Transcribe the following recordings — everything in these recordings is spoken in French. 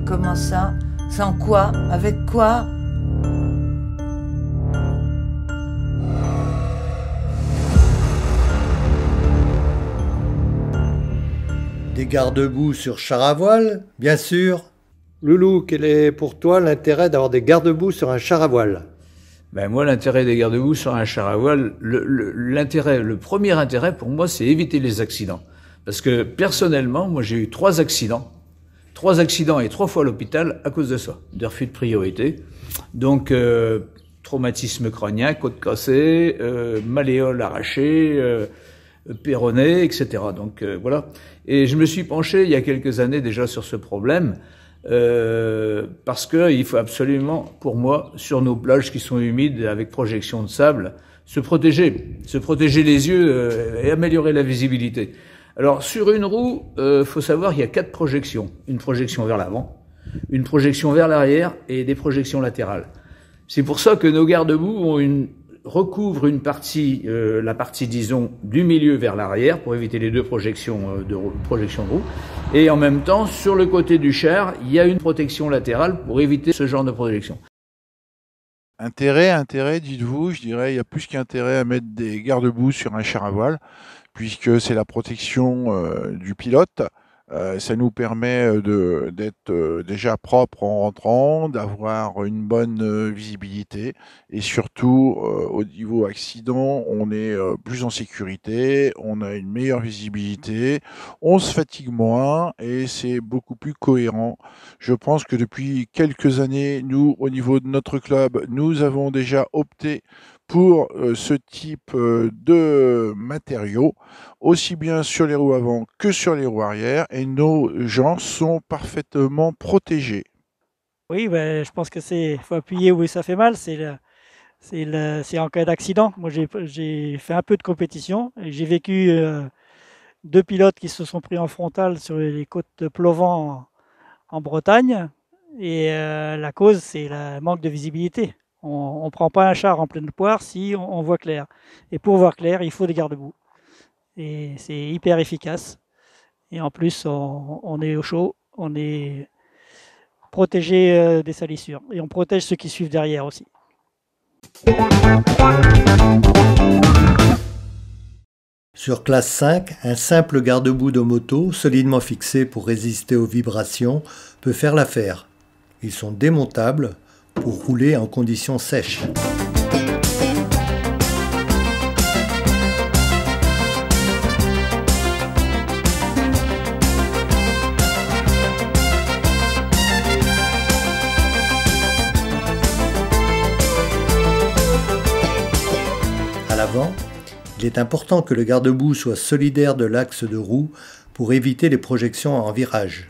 Comment ça? Sans quoi? Avec quoi? Des garde-boue sur char à voile, bien sûr. Loulou, quel est pour toi l'intérêt d'avoir des garde-boue sur un char à voile? Ben moi, l'intérêt des garde-boue sur un char à voile, le premier intérêt pour moi, c'est éviter les accidents. Parce que personnellement, moi j'ai eu 3 accidents et 3 fois à l'hôpital à cause de ça, de refus de priorité. Donc traumatisme crânien, côte cassée, malléole arrachée, péroné, etc. Donc voilà. Et je me suis penché il y a quelques années déjà sur ce problème. Parce que il faut absolument, pour moi, sur nos plages qui sont humides avec projection de sable, se protéger les yeux et améliorer la visibilité. Alors sur une roue, faut savoir qu'il y a 4 projections, une projection vers l'avant, une projection vers l'arrière et des projections latérales. C'est pour ça que nos garde-boue recouvrent une partie, la partie disons du milieu vers l'arrière pour éviter les 2 projections de roue. Et en même temps, sur le côté du char, il y a une protection latérale pour éviter ce genre de projection. Intérêt, dites-vous, je dirais, il y a plus qu'intérêt à mettre des garde-boue sur un char à voile, puisque c'est la protection du pilote. Ça nous permet d'être déjà propre en rentrant, d'avoir une bonne visibilité et surtout au niveau accident, on est plus en sécurité, on a une meilleure visibilité, on se fatigue moins et c'est beaucoup plus cohérent. Je pense que depuis quelques années, nous, au niveau de notre club, nous avons déjà opté pour ce type de matériaux, aussi bien sur les roues avant que sur les roues arrière, et nos gens sont parfaitement protégés. Oui, ben, je pense que faut appuyer où ça fait mal, c'est en cas d'accident. Moi, j'ai fait un peu de compétition et j'ai vécu 2 pilotes qui se sont pris en frontal sur les côtes de Plovan en Bretagne, et la cause, c'est le manque de visibilité. On ne prend pas un char en pleine poire si on voit clair. Et pour voir clair, il faut des garde-boue. Et c'est hyper efficace. Et en plus, on est au chaud, on est protégé des salissures. Et on protège ceux qui suivent derrière aussi. Sur classe 5, un simple garde-boue de moto, solidement fixé pour résister aux vibrations, peut faire l'affaire. Ils sont démontables pour rouler en conditions sèches. À l'avant, il est important que le garde-boue soit solidaire de l'axe de roue pour éviter les projections en virage.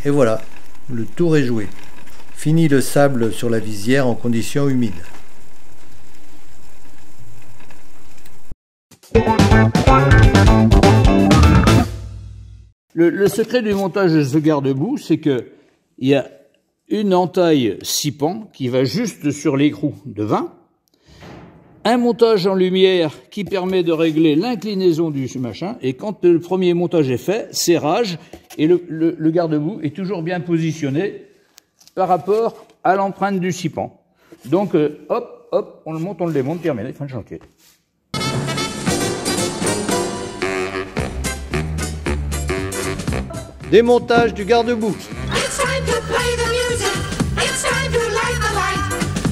Et voilà, le tour est joué. Fini le sable sur la visière en conditions humides. Le secret du montage de ce garde-boue, c'est que il y a une entaille 6 pans qui va juste sur l'écrou de 20, un montage en lumière qui permet de régler l'inclinaison du machin, et quand le premier montage est fait, serrage, et le garde-boue est toujours bien positionné par rapport à l'empreinte du 6 pans. Donc hop, hop, on le monte, on le démonte, terminé, fin de chantier. Démontage du garde-boue. It's time to play the music. It's time to light the light.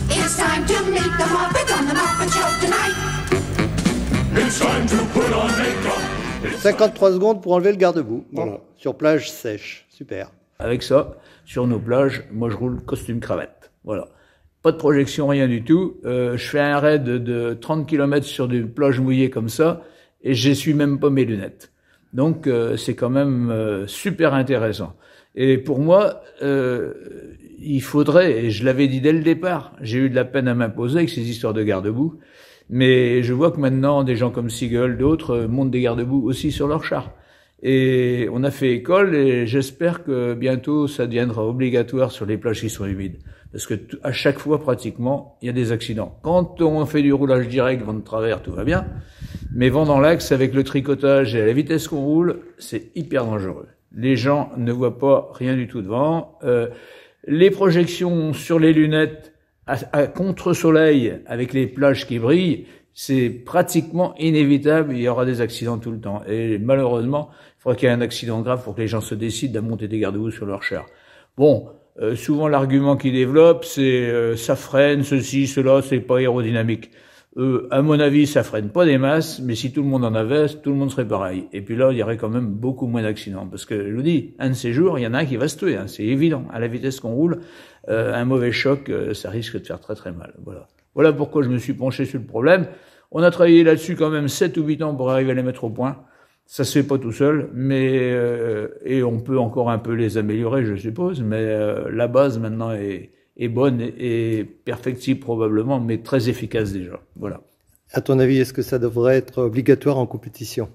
It's time to meet the Muppets on the Muppet Show tonight. It's time to put on makeup. 53 secondes pour enlever le garde-boue. Voilà. Voilà. Sur plage sèche. Super. Avec ça, sur nos plages, moi je roule costume cravate. Voilà. Pas de projection, rien du tout. Je fais un raid de 30 km sur des plages mouillées comme ça, et j'essuie même pas mes lunettes. Donc c'est quand même super intéressant. Et pour moi, il faudrait, et je l'avais dit dès le départ, j'ai eu de la peine à m'imposer avec ces histoires de garde-boue, mais je vois que maintenant des gens comme Seagull, d'autres montent des garde-boue aussi sur leur char. Et on a fait école et j'espère que bientôt ça deviendra obligatoire sur les plages qui sont humides. Parce que à chaque fois, pratiquement, il y a des accidents. Quand on fait du roulage direct, vent de travers, tout va bien. Mais vent dans l'axe, avec le tricotage et à la vitesse qu'on roule, c'est hyper dangereux. Les gens ne voient pas rien du tout devant. Les projections sur les lunettes à contre-soleil avec les plages qui brillent, c'est pratiquement inévitable. Il y aura des accidents tout le temps. Et malheureusement, il faudra qu'il y ait un accident grave pour que les gens se décident à monter des garde-boue sur leur char. Bon, souvent l'argument qu'ils développent, c'est ça freine, ceci, cela, c'est pas aérodynamique. À mon avis, ça freine pas des masses, mais si tout le monde en avait, tout le monde serait pareil. Et puis là, il y aurait quand même beaucoup moins d'accidents. Parce que, je vous dis, un de ces jours, il y en a un qui va se tuer, hein, c'est évident. À la vitesse qu'on roule, un mauvais choc, ça risque de faire très très mal. Voilà. Voilà pourquoi je me suis penché sur le problème. On a travaillé là-dessus quand même 7 ou 8 ans pour arriver à les mettre au point. Ça se fait pas tout seul, mais et on peut encore un peu les améliorer, je suppose, mais la base maintenant est bonne et perfectible probablement, mais très efficace déjà. Voilà. À ton avis, est-ce que ça devrait être obligatoire en compétition?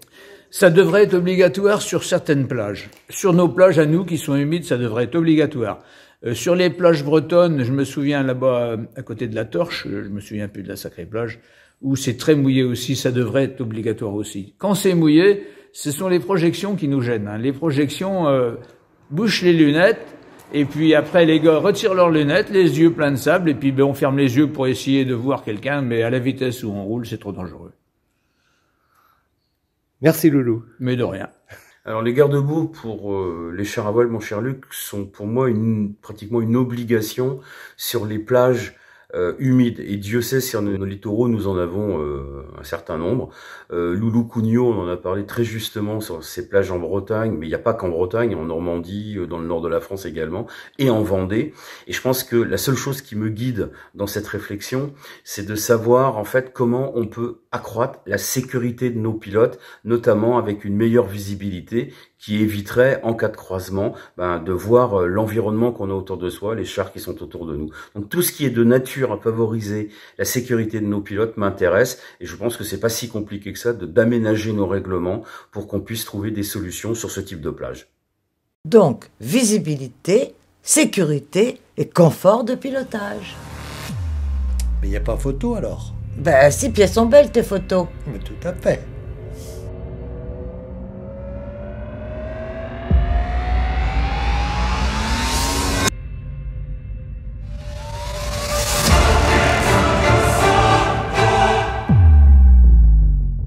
Ça devrait être obligatoire sur certaines plages. Sur nos plages à nous qui sont humides, ça devrait être obligatoire. Sur les plages bretonnes, je me souviens là-bas à côté de la Torche, je me souviens plus de la Sacrée Plage, où c'est très mouillé aussi, ça devrait être obligatoire aussi. Quand c'est mouillé, ce sont les projections qui nous gênent. Hein. Les projections bouchent les lunettes, et puis après les gars retirent leurs lunettes, les yeux pleins de sable, et puis on ferme les yeux pour essayer de voir quelqu'un, mais à la vitesse où on roule, c'est trop dangereux. Merci Loulou. Mais de rien. Alors les garde-boue pour les chars à voile, mon cher Luc, sont pour moi pratiquement une obligation sur les plages humides. Et Dieu sait si sur nos littoraux nous en avons un certain nombre. Loulou Cugnot, on en a parlé très justement sur ces plages en Bretagne, mais il n'y a pas qu'en Bretagne, en Normandie, dans le nord de la France également, et en Vendée. Et je pense que la seule chose qui me guide dans cette réflexion, c'est de savoir en fait comment on peut accroître la sécurité de nos pilotes, notamment avec une meilleure visibilité qui éviterait, en cas de croisement, de voir l'environnement qu'on a autour de soi, les chars qui sont autour de nous. Donc tout ce qui est de nature à favoriser la sécurité de nos pilotes m'intéresse, et je pense que c'est pas si compliqué que ça d'aménager nos règlements pour qu'on puisse trouver des solutions sur ce type de plage. Donc, visibilité, sécurité et confort de pilotage. Mais il n'y a pas photo alors? Ben, si, puis elles sont belles tes photos. Mais tout à fait.